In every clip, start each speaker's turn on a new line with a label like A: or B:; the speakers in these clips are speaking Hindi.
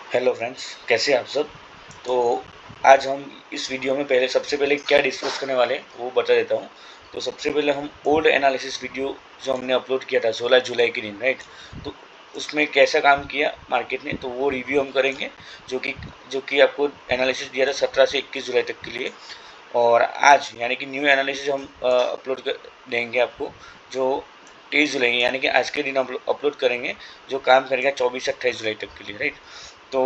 A: हेलो फ्रेंड्स, कैसे हैं आप सब। तो आज हम इस वीडियो में सबसे पहले क्या डिस्कस करने वाले हैं वो बता देता हूँ। तो सबसे पहले हम ओल्ड एनालिसिस वीडियो जो हमने अपलोड किया था 16 जुलाई के दिन, राइट। तो उसमें कैसा काम किया मार्केट ने, तो वो रिव्यू हम करेंगे। जो कि आपको एनालिसिस दिया था 17 से 21 जुलाई तक के लिए। और आज यानी कि न्यू एनालिसिस हम अपलोड कर देंगे आपको, जो 23 जुलाई यानी कि आज के दिन हम अपलोड करेंगे, जो काम करेगा 24 से 28 जुलाई तक के लिए, राइट। तो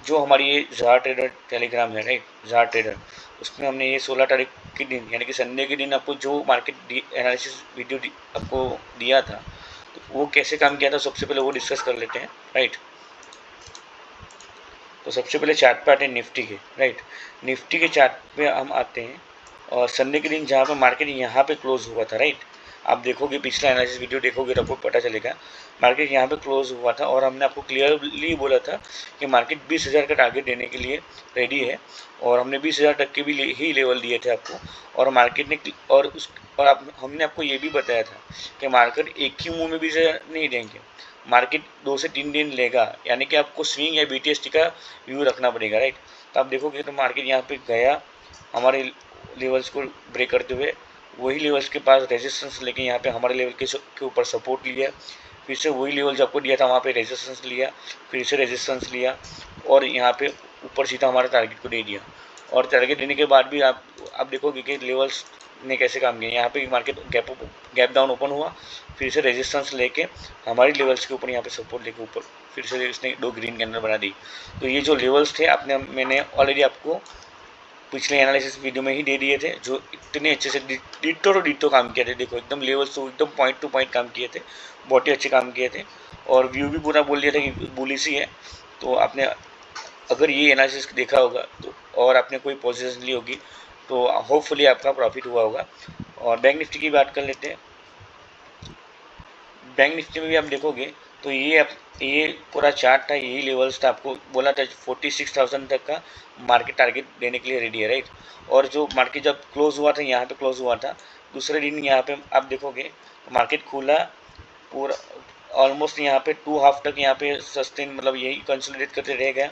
A: जो हमारी ये ज़ार ट्रेडर टेलीग्राम है, राइट, ज़ार ट्रेडर, उसमें हमने ये 16 तारीख के दिन यानी कि संडे के दिन आपको जो मार्केट एनालिसिस वीडियो आपको दिया था, तो वो कैसे काम किया था सबसे पहले वो डिस्कस कर लेते हैं, राइट। तो सबसे पहले चार्ट पे आते हैं निफ्टी के, राइट। निफ्टी के चार्ट पे हम आते हैं और संडे के दिन जहाँ पे मार्केट यहाँ पे क्लोज हुआ था, राइट। आप देखोगे, पिछला एनालिसिस वीडियो देखोगे तो आपको पता चलेगा मार्केट यहाँ पे क्लोज हुआ था और हमने आपको क्लियरली बोला था कि मार्केट 20,000 का टारगेट देने के लिए रेडी है। और हमने 20,000 तक के भी ही लेवल दिए थे आपको। और मार्केट ने हमने आपको ये भी बताया था कि मार्केट एक ही मुँह में 20,000 नहीं देंगे, मार्केट 2 से 3 दिन लेगा, यानी कि आपको स्विंग या BTST का व्यू रखना पड़ेगा, राइट। तो आप देखोगे तो मार्केट यहाँ पे गया, हमारे लेवल्स को ब्रेक करते हुए वही लेवल्स के पास रेजिस्टेंस लेके यहाँ पे हमारे लेवल के ऊपर सपोर्ट लिया, फिर से वही लेवल जो आपको दिया था वहाँ पे रेजिस्टेंस लिया, फिर से रेजिस्टेंस लिया और यहाँ पे ऊपर सीधा हमारे टारगेट को दे दिया। और टारगेट देने के बाद भी आप देखोगे कि लेवल्स ने कैसे काम किया। यहाँ पे मार्केट गैप डाउन ओपन हुआ, फिर से रेजिस्टेंस लेके हमारी लेवल्स के ऊपर यहाँ पे सपोर्ट लेके ऊपर फिर से इसने 2 ग्रीन कैंडल बना दी। तो ये जो लेवल्स थे मैंने ऑलरेडी आपको पिछले एनालिसिस वीडियो में ही दे दिए थे, जो इतने अच्छे से डिट्टो टू डिट्टो काम किए थे। देखो एकदम लेवल्स तो एकदम पॉइंट टू पॉइंट काम किए थे, बहुत ही अच्छे काम किए थे। और व्यू भी पूरा बोल दिया था कि बुलिश ही है। तो आपने अगर ये एनालिसिस देखा होगा तो और आपने कोई पोजीशन ली होगी तो होपफुली आपका प्रॉफिट हुआ होगा। और बैंक निफ्टी की बात कर लेते हैं। बैंक निफ्टी में भी आप देखोगे तो ये पूरा चार्ट था, यही लेवल्स था, आपको बोला था 46,000 तक का मार्केट टारगेट देने के लिए रेडी है, राइट। और जो मार्केट जब क्लोज हुआ था यहाँ पे क्लोज हुआ था, दूसरे दिन यहाँ पे आप देखोगे मार्केट खुला पूरा ऑलमोस्ट यहाँ पे 2 हाफ तक यहाँ पे सस्टेन, मतलब यही कंसोलिडेट करते रह गया।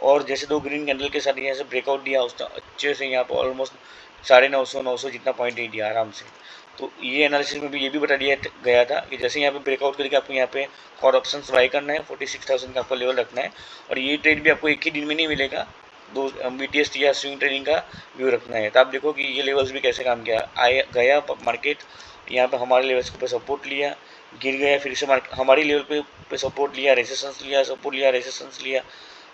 A: और जैसे 2 ग्रीन कैंडल के साथ यहाँ से ब्रेकआउट दिया उसने अच्छे से, यहाँ पे ऑलमोस्ट 950 जितना पॉइंट दे दिया आराम से। तो ये एनालिसिस में भी ये भी बता दिया गया था कि जैसे यहाँ पे ब्रेकआउट करके आपको यहाँ पे कॉल ऑप्शन बाई करना है, 46,000 का आपको लेवल रखना है। और ये ट्रेड भी आपको एक ही दिन में नहीं मिलेगा, दो BTST या स्विंग ट्रेडिंग का व्यू रखना है। तो आप देखो कि ये लेवल्स भी कैसे काम किया, गया मार्केट यहाँ पे हमारे लेवल्स के ऊपर सपोर्ट लिया, गिर गया, फिर से हमारी लेवल पे सपोर्ट लिया, रेजिस्टेंस लिया, सपोर्ट लिया, रेजिस्टेंस लिया।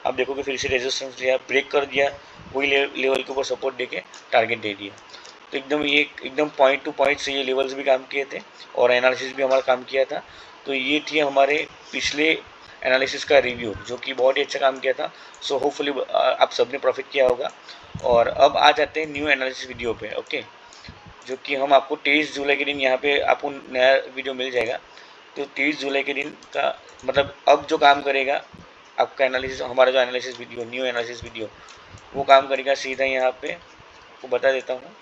A: आप देखोगे फिर से रेजिस्टेंस लिया, ब्रेक कर दिया, वही लेवल के ऊपर सपोर्ट देके टारगेट दे दिया। तो एकदम पॉइंट टू पॉइंट से ये लेवल्स भी काम किए थे और एनालिसिस भी हमारा काम किया था। तो ये थी हमारे पिछले एनालिसिस का रिव्यू, जो कि बहुत ही अच्छा काम किया था। सो होपफुली आप सबने प्रॉफिट किया होगा। और अब आ जाते हैं न्यू एनालिसिस वीडियो पे, ओके। जो कि हम आपको 23 जुलाई के दिन यहाँ पे आपको नया वीडियो मिल जाएगा। तो 23 जुलाई के दिन का मतलब अब जो काम करेगा आपका एनालिसिस, हमारा जो analysis video, new analysis video, वो काम करेगा सीधा यहाँ पे, आपको बता देता हूँ।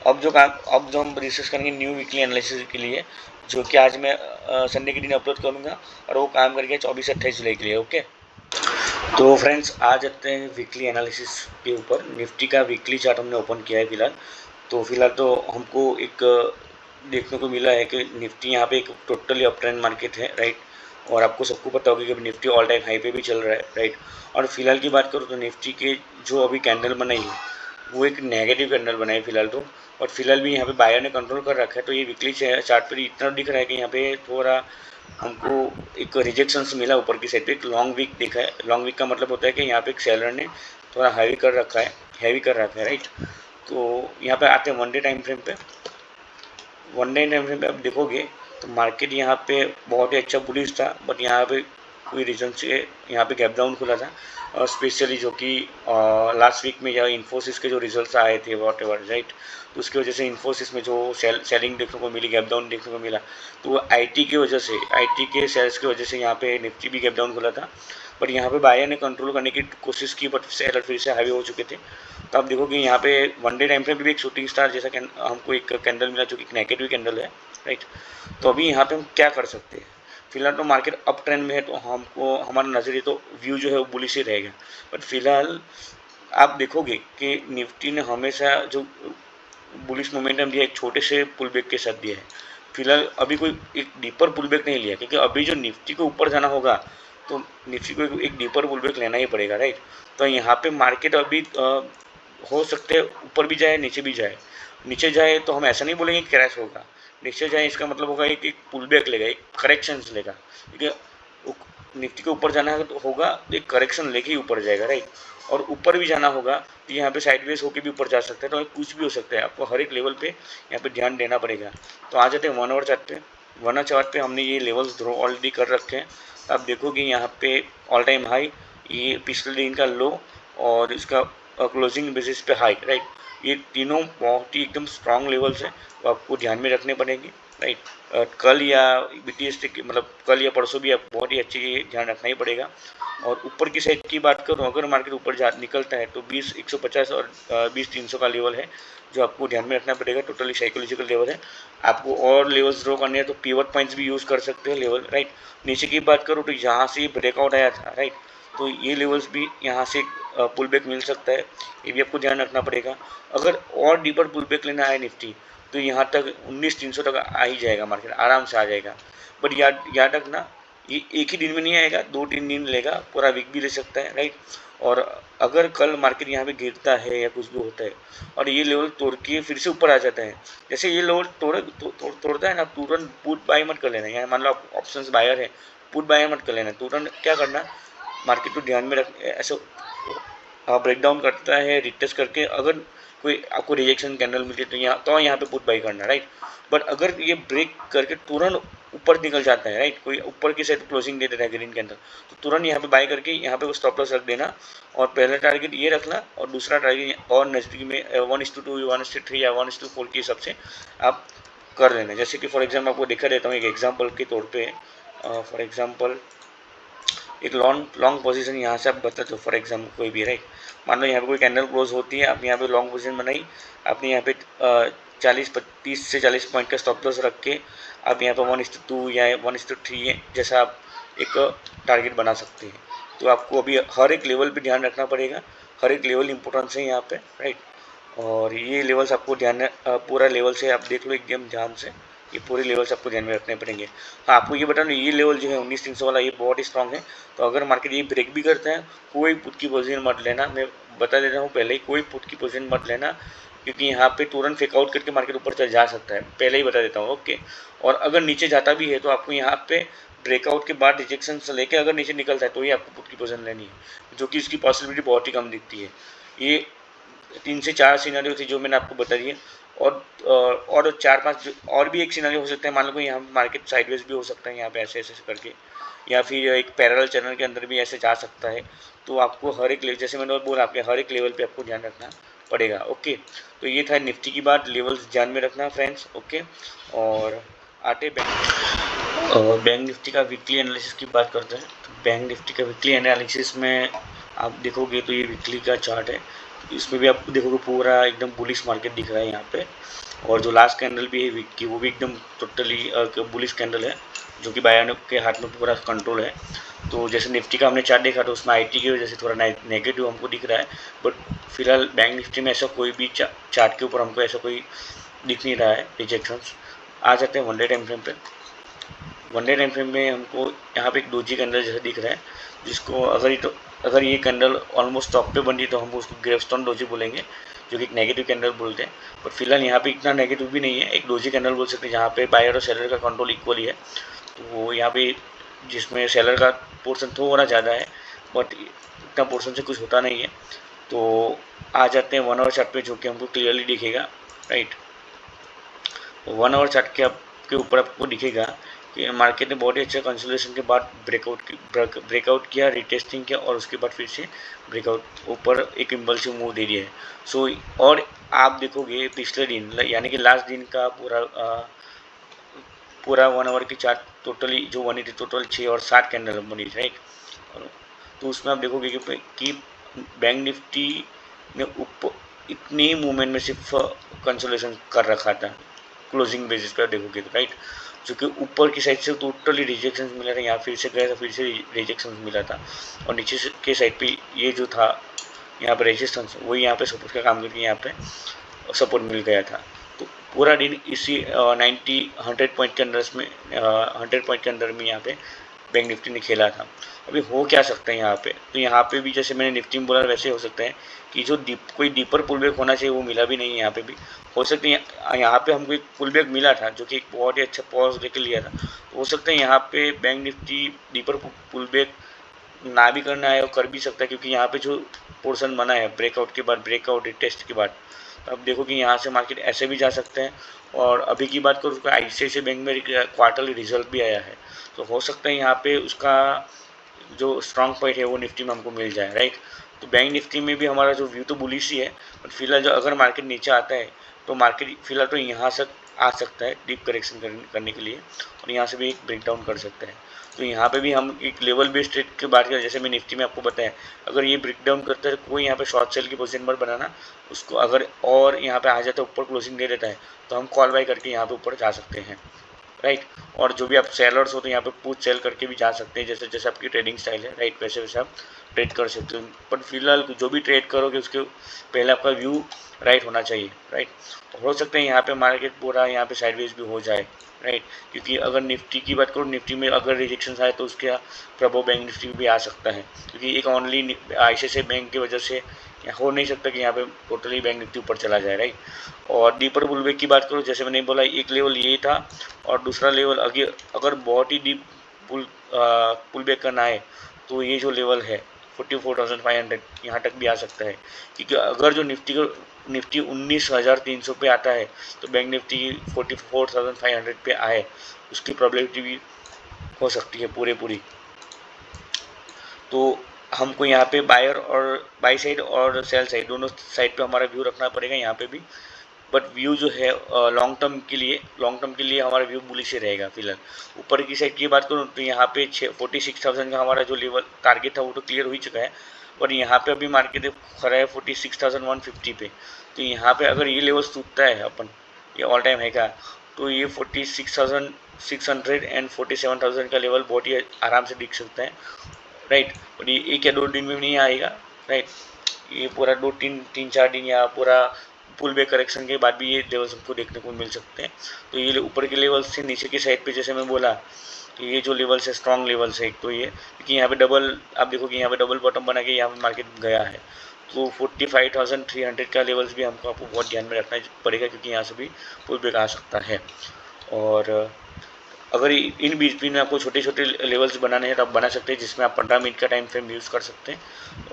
A: अब जो हम रिसर्च करेंगे न्यू वीकली एनालिसिस के लिए, जो कि आज मैं संडे के दिन अपलोड करूँगा, और वो काम करेगा 24 से 28 जुलाई के लिए, ओके। तो फ्रेंड्स आ जाते हैं वीकली एनालिसिस के ऊपर। निफ्टी का वीकली चार्ट हमने ओपन किया है फिलहाल। तो फिलहाल तो हमको एक देखने को मिला है कि निफ्टी यहाँ पे एक टोटली अप ट्रेंड मार्केट है, राइट। और आपको सबको पता होगा कि निफ्टी ऑल टाइम हाई पे भी चल रहा है, राइट। और फिलहाल की बात करूँ तो निफ्टी के जो अभी कैंडल बनाई है वो एक नेगेटिव कैंडल बनाई है फिलहाल तो। और फिलहाल भी यहाँ पे बायर ने कंट्रोल कर रखा है। तो ये वीकली चार्ट पर इतना दिख रहा है कि यहाँ पे थोड़ा हमको एक रिजेक्शंस मिला ऊपर की साइड पे, एक लॉन्ग वीक दिखा है। लॉन्ग वीक का मतलब होता है कि यहाँ पे एक सेलर ने थोड़ा हैवी कर रखा है, राइट। तो यहाँ पे आते हैं वन डे टाइम फ्रेम पे। वन डे टाइम फ्रेम पे आप देखोगे तो मार्केट यहाँ पे बहुत ही अच्छा बुलिश था, बट यहाँ पे कोई रीज़न से यहाँ पे गैप डाउन खुला था। और स्पेशली जो कि लास्ट वीक में या इन्फोसिस के जो रिजल्ट्स आए थे वॉट एवर, राइट। तो उसकी वजह से इन्फोसिस में जो सेलिंग देखने को मिली, गैप डाउन देखने को मिला, तो वो आईटी के सेल्स की वजह से यहाँ पे निफ्टी भी गैप डाउन खुला था। बट यहाँ पे बायर ने कंट्रोल करने की कोशिश की, बट सेलर फिर से हावी हो चुके थे। तो आप देखोगे यहाँ पे वन डे टाइम फ्रेम पे भी एक शूटिंग स्टार जैसा हमको एक कैंडल मिला जो कि एक नेगेटिव कैंडल है, राइट। तो अभी यहाँ पे हम क्या कर सकते हैं, फिलहाल तो मार्केट अप ट्रेंड में है, तो हमको हमारा नज़रिए तो व्यू जो है वो बुलिश ही रहेगा। बट फिलहाल आप देखोगे कि निफ्टी ने हमेशा जो बुलिश मोमेंटम दिया एक छोटे से पुल बैक के साथ दिया है। फिलहाल अभी कोई एक डीपर पुल बैक नहीं लिया, क्योंकि अभी जो निफ्टी को ऊपर जाना होगा तो निफ्टी को एक डीपर पुल बैक लेना ही पड़ेगा, राइट। तो यहाँ पे मार्केट अभी हो सकते हैं ऊपर भी जाए नीचे भी जाए। नीचे जाए तो हम ऐसा नहीं बोलेंगे क्रैश होगा, नीचे जाए इसका मतलब होगा एक पुल बैक लेगा, एक करेक्शन लेगा, क्योंकि निफ्टी को ऊपर जाना है तो होगा एक करेक्शन लेके ही ऊपर जाएगा, राइट। और ऊपर भी जाना होगा तो यहाँ पे साइडवेज होके भी ऊपर जा सकता है, तो कुछ भी हो सकता है, आपको हर एक लेवल पे यहाँ पे ध्यान देना पड़ेगा। तो आ जाते हैं 1 आवर चार्ट पे। 1 आवर चार्ट पे हमने ये लेवल्स ड्रॉ ऑलरेडी कर रखे हैं। आप देखोगे यहाँ पे ऑल टाइम हाई, ये पिछले दिन का लो और इसका क्लोजिंग बेसिस पे हाई, राइट। ये तीनों बहुत ही एकदम स्ट्रांग लेवल्स हैं, तो आपको ध्यान में रखने पड़ेंगे, राइट। कल या BTS मतलब कल या परसों भी आप बहुत ही अच्छी ध्यान रखना ही पड़ेगा। और ऊपर की साइड की बात करूँ, अगर मार्केट ऊपर जा निकलता है तो 20,150 और 20,300 का लेवल है जो आपको ध्यान में रखना पड़ेगा। टोटली साइकोलॉजिकल लेवल है। आपको और लेवल्स ड्रॉ करने हैं तो पिवट पॉइंट्स भी यूज़ कर सकते हैं लेवल, राइट। नीचे की बात करूँ तो यहाँ से ब्रेकआउट आया था, राइट। तो ये लेवल्स भी यहाँ से पुल बैक मिल सकता है, ये भी आपको ध्यान रखना पड़ेगा। अगर और डीपर पुल बैक लेना है निफ्टी तो यहाँ तक 19,300 तक आ ही जाएगा, मार्केट आराम से आ जाएगा। बट याद रखना ये एक ही दिन में नहीं आएगा, 2-3 दिन लेगा, पूरा वीक भी ले सकता है, राइट। और अगर कल मार्केट यहाँ पे गिरता है या कुछ भी होता है और ये लेवल तोड़ के फिर से ऊपर आ जाता है, जैसे ये लेवल तोड़ता है ना, तुरंत पुट बाय मत कर लेना। यहाँ मान लो आप ऑप्शंस बायर है, पुट बाय मत कर लेना, तुरंत क्या करना, मार्केट को ध्यान में रख ऐसे ब्रेकडाउन करता है रिटेस्ट करके, अगर कोई आपको रिजेक्शन कैंडल मिलती है तो यहाँ पे पुट बाई करना, राइट। बट अगर ये ब्रेक करके तुरंत ऊपर निकल जाता है, राइट, कोई ऊपर की साइड क्लोजिंग दे देता है ग्रीन कैंडल, तो तुरंत यहाँ पे बाई करके यहाँ पे स्टॉप लॉस रख देना। और पहला टारगेट ये रखना और दूसरा टारगेट और नज़दीक में 1:2 1:3 या 1:4 के हिसाब से आप कर लेना। जैसे कि फॉर एग्जाम्पल आपको दिखा देता हूँ एक एग्जाम्पल के तौर पर। फॉर एग्जाम्पल एक लॉन्ग पोजीशन यहाँ से आप बताते हो, फॉर एग्जाम्पल कोई भी, राइट। मान लो यहाँ पे कोई कैंडल क्लोज होती है, आप यहाँ पे लॉन्ग पोजीशन बनाई, आपने यहाँ पे 30 से 40 पॉइंट का स्टॉप लॉस रख के आप यहाँ पे 1:2 या 1:3 जैसा आप एक टारगेट बना सकते हैं। तो आपको अभी हर एक लेवल पे ध्यान रखना पड़ेगा, हर एक लेवल इंपॉर्टेंस है यहाँ पे, राइट। और ये लेवल्स आपको पूरा लेवल से आप देख लो एकदम ध्यान से, ये पूरे लेवल्स आपको ध्यान में रखने पड़ेंगे। हाँ, आपको ये बताना, ये लेवल जो है 19,300 वाला, ये बहुत ही स्ट्रांग है। तो अगर मार्केट ये ब्रेक भी करता है, कोई पुट की पोजीशन मत लेना, मैं बता देता हूँ पहले ही, कोई पुट की पोजीशन मत लेना, क्योंकि यहाँ पे तुरंत फेकआउट करके मार्केट ऊपर चल जा सकता है, पहले ही बता देता हूँ, ओके। और अगर नीचे जाता भी है तो आपको यहाँ पे ब्रेकआउट के बाद रिजेक्शन से लेके अगर नीचे निकलता है तो ही आपको पुट की पोजीशन लेनी है, जो कि इसकी पॉसिबिलिटी बहुत ही कम दिखती है। ये 3 से 4 सिनेरियो थे जो मैंने आपको बता दिए। और 4-5 और भी एक सिनेरियो हो सकता है, मान लो कि यहाँ मार्केट साइडवेज भी हो सकता है यहाँ पे ऐसे ऐसे करके, या फिर एक पैरेलल चैनल के अंदर भी ऐसे जा सकता है। तो आपको हर एक लेवल, जैसे मैंने और बोला, आपके हर एक लेवल पे आपको ध्यान रखना पड़ेगा, ओके। तो ये था निफ्टी की बात, लेवल्स ध्यान में रखना फ्रेंड्स, ओके। और आते बैंक निफ्टी का वीकली एनालिसिस की बात करते हैं। तो बैंक निफ्टी का वीकली एनालिसिस में आप देखोगे तो ये वीकली का चार्ट है, इसमें भी आप देखोगे पूरा एकदम बुलिश मार्केट दिख रहा है यहाँ पे। और जो लास्ट कैंडल भी है वीक की, वो भी एकदम टोटली बुलिश कैंडल है, जो कि बायर के हाथ में पूरा कंट्रोल है। तो जैसे निफ्टी का हमने चार्ट देखा तो उसमें IT की वजह से थोड़ा नेगेटिव हमको दिख रहा है, बट फिलहाल बैंक निफ्टी में ऐसा कोई भी चार्ट के ऊपर हमको ऐसा कोई दिख नहीं रहा है रिजेक्शंस। आ जाते हैं 1 डे टाइम फ्रेम पे। 1 डे टाइम फ्रेम में हमको यहाँ पे एक डोजी कैंडल जैसा दिख रहा है, जिसको अगर ये कैंडल ऑलमोस्ट टॉप पे बन रही तो हम उसको ग्रेवस्टोन डोजी बोलेंगे, जो कि एक नेगेटिव कैंडल बोलते हैं। बट फिलहाल यहाँ पे इतना नेगेटिव भी नहीं है, एक डोजी कैंडल बोल सकते हैं जहाँ पे बायर और सेलर का कंट्रोल इक्वली है। तो वो यहाँ पे जिसमें सेलर का पोर्सन थोड़ा ज़्यादा है, बट इतना पोर्सन से कुछ होता नहीं है। तो आ जाते हैं 1 आवर चार्ट पे, जो कि हमको क्लियरली दिखेगा, राइट। 1 आवर चार्ट के ऊपर आपको दिखेगा कि मार्केट ने बहुत ही अच्छा कंसोलिडेशन के बाद ब्रेकआउट किया, रिटेस्टिंग किया और उसके बाद फिर से ब्रेकआउट ऊपर एक इम्पल्सिव मूव दे दिया है। सो और आप देखोगे पिछले दिन यानी कि लास्ट दिन का पूरा 1 आवर की चार्ट टोटली जो बनी थी, टोटल 6 और 7 कैंडल बनी, राइट। तो उसमें आप देखोगे कि बैंक निफ्टी ने ऊपर इतनी मूवमेंट में सिर्फ कंसोलेशन कर रखा था क्लोजिंग बेसिस पर देखोगे तो, राइट। जो कि ऊपर की साइड से टोटली रिजेक्शन मिला था, यहाँ फिर से गया था, फिर से रिजेक्शन मिला था, और नीचे के साइड पे ये जो था यहाँ पे रेजिस्टेंस, वही यहाँ पे सपोर्ट का काम करके यहाँ पे सपोर्ट मिल गया था। तो पूरा दिन इसी 100 पॉइंट के अंदर में 100 पॉइंट के अंदर में यहाँ पे बैंक निफ्टी ने खेला था। अभी हो क्या सकता है यहाँ पे, तो यहाँ पे भी जैसे मैंने निफ्टी में बोला वैसे हो सकता है कि जो कोई डीपर पुल बैक होना चाहिए वो मिला भी नहीं है। यहाँ पे भी हो सकता है यहाँ पे हमको एक पुल बैक मिला था जो कि एक बहुत ही अच्छा पॉज देकर लिया था, तो हो सकता है यहाँ पे bank Nifty deeper pull back ना भी करना है और कर भी सकता है, क्योंकि यहाँ पे जो पोर्शन बना है ब्रेकआउट के बाद, ब्रेकआउट टेस्ट के बाद, तो अब देखो कि यहाँ से मार्केट ऐसे भी जा सकते हैं। और अभी की बात करूँ तो ICICI बैंक में क्वार्टरली रिजल्ट भी आया है, तो हो सकता है यहाँ पे उसका जो स्ट्रॉन्ग पॉइंट है वो निफ्टी में हमको मिल जाए, राइट। तो बैंक निफ्टी में भी हमारा जो व्यू तो बुलिश ही है, बट फिलहाल जो अगर मार्केट नीचे आता है तो मार्केट फिलहाल तो यहाँ से आ सकता है डीप करेक्शन करने के लिए, और यहाँ से भी एक ब्रेक डाउन कर सकता है। तो यहाँ पे भी हम एक लेवल बेस्ड ट्रेड की बात करें, जैसे मैं निफ्टी में आपको बताया, अगर ये ब्रेक डाउन करता है तो कोई यहाँ पे शॉर्ट सेल की पोजीशन पर बनाना उसको, अगर और यहाँ पे आ जाता है ऊपर क्लोजिंग दे देता है तो हम कॉल बाय करके यहाँ पे ऊपर जा सकते हैं, राइट। और जो भी आप सेलर्स हो तो यहाँ पे पुट सेल करके भी जा सकते हैं, जैसे जैसे आपकी ट्रेडिंग स्टाइल है, राइट, वैसे वैसे आप ट्रेड कर सकते हो। पर फिलहाल जो भी ट्रेड करोगे उसके पहले आपका व्यू राइट होना चाहिए, राइट। तो हो सकता है यहाँ पे मार्केट पूरा यहाँ पे साइडवेज भी हो जाए, राइट, क्योंकि अगर निफ्टी की बात करूँ, निफ्टी में अगर रिजेक्शन आए तो उसका प्रभाव बैंक निफ्टी में भी आ सकता है, क्योंकि एक ओनली ICICI बैंक की वजह से हो नहीं सकता कि यहाँ पे टोटली बैंक निफ्टी ऊपर चला जाए, राइट। और डीपर पुलबैक की बात करूँ, जैसे मैंने बोला एक लेवल ये था, और दूसरा लेवल अगर बहुत ही डीप पुल बैक करना है तो ये जो लेवल है 44,500 यहाँ तक भी आ सकता है, क्योंकि अगर जो निफ्टी 19,300 पे आता है तो बैंक निफ्टी 44,500 पे आए, उसकी प्रोबेबिलिटी भी हो सकती है पूरी। तो हमको यहाँ पे बायर और बाई साइड और सेल साइड दोनों साइड पे हमारा व्यू रखना पड़ेगा यहाँ पे भी, बट व्यू जो है लॉन्ग टर्म के लिए हमारा व्यू बुलिश ही रहेगा फिलहाल। ऊपर की साइड की बात करूँ तो यहाँ पे 46,000 का हमारा जो लेवल टारगेट था वो तो क्लियर हो ही चुका है, और यहाँ पे अभी मार्केट खड़ा है 46,150 पे। तो यहाँ पे अगर ये लेवल टूटता है अपन, ये ऑल टाइम है का, तो ये 46,600 एंड 47,000 का लेवल बहुत ही आराम से दिख सकता है, राइट। और ये एक या दो दिन में नहीं आएगा, राइट, ये पूरा तीन चार दिन या पूरा पुल बैक करेक्शन के बाद भी ये लेवल्स हमको देखने को मिल सकते हैं। तो ये ऊपर के लेवल से नीचे की साइड पे जैसे मैं बोला कि ये जो लेवल्स है स्ट्रॉन्ग लेवल्स है, एक तो ये, क्योंकि यहाँ पे डबल आप देखोगे यहाँ पे डबल बॉटम बना के यहाँ पे मार्केट गया है, तो 45,300 का लेवल्स भी हमको आपको बहुत ध्यान में रखना पड़ेगा, क्योंकि यहाँ से भी पुल बैक आ सकता है। और अगर इन बीच में आपको छोटे छोटे लेवल्स बनाने हैं तो आप बना सकते हैं, जिसमें आप 15 मिनट का टाइम फ्रेम यूज़ कर सकते हैं,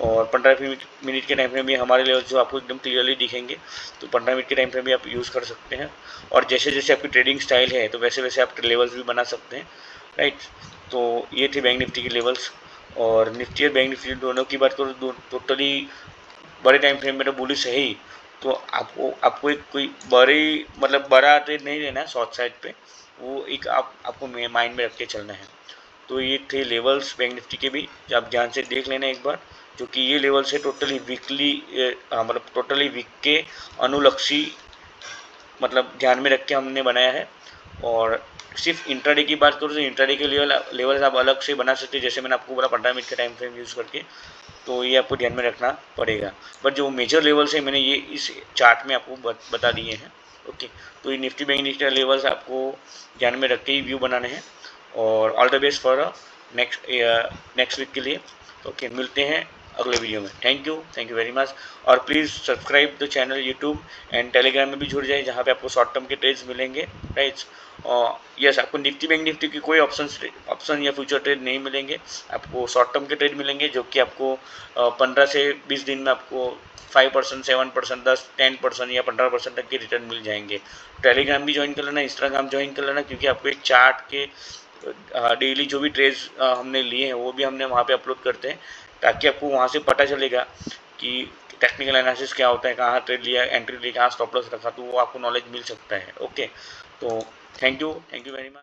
A: और 15 मिनट के टाइम फ्रेम में हमारे लेवल्स जो आपको एकदम क्लियरली दिखेंगे, तो 15 मिनट के टाइम फ्रेम भी आप यूज़ कर सकते हैं। और जैसे जैसे आपकी ट्रेडिंग स्टाइल है तो वैसे वैसे आप लेवल्स भी बना सकते हैं, राइट। तो ये थे बैंक निफ्टी के लेवल्स। और निफ्टी और बैंक निफ्टी दोनों की बात करूँ टोटली बड़े टाइम फ्रेम में तो बुलिश है ही, तो आपको एक कोई बड़ा ट्रेड नहीं लेना है शॉर्ट साइड पे, वो एक आपको माइंड में रख के चलना है। तो ये थे लेवल्स बैंक निफ्टी के भी, जो आप ध्यान से देख लेना एक बार, जो कि ये लेवल्स है टोटली वीकली टोटली वीक के अनुलक्षी ध्यान में रख के हमने बनाया है। और सिर्फ इंट्राडे की बात करूँ तो इंट्राडे के लेवल्स आप अलग से बना सकते हैं, जैसे मैंने आपको बोला 15 मिनट का टाइम फ्रेम यूज़ करके, तो ये आपको ध्यान में रखना पड़ेगा। बट जो मेजर लेवल्स है मैंने ये इस चार्ट में आपको बता दिए हैं, ओके। तो ये निफ्टी बैंक निफ्टी लेवल्स आपको ध्यान में रख के ही व्यू बनाने हैं। और all the best for next week के लिए, ओके। मिलते हैं अगले वीडियो में। Thank you very much. और please subscribe the channel YouTube and Telegram में भी जुड़ जाए, जहाँ पे आपको शॉर्ट टर्म के ट्रेड्स मिलेंगे, राइट। यस, आपको निफ्टी बैंक निफ्टी की कोई ऑप्शन या फ्यूचर ट्रेड नहीं मिलेंगे, आपको शॉर्ट टर्म के ट्रेड मिलेंगे, जो कि आपको 15 से 20 दिन में आपको 5%, 7%, 10% या 15% तक के रिटर्न मिल जाएंगे। टेलीग्राम भी ज्वाइन कर लेना, इंस्टाग्राम ज्वाइन कर लेना, क्योंकि आपको एक चार्ट के डेली जो भी ट्रेड्स हमने लिए हैं वो भी हमने वहाँ पे अपलोड करते हैं, ताकि आपको वहाँ से पता चलेगा कि टेक्निकल एनालिसिस क्या होता है, कहाँ ट्रेड लिया, एंट्री लिया, कहाँ स्टॉप लॉस रखा, तो वो आपको नॉलेज मिल सकता है, ओके। तो थैंक यू वेरी मच।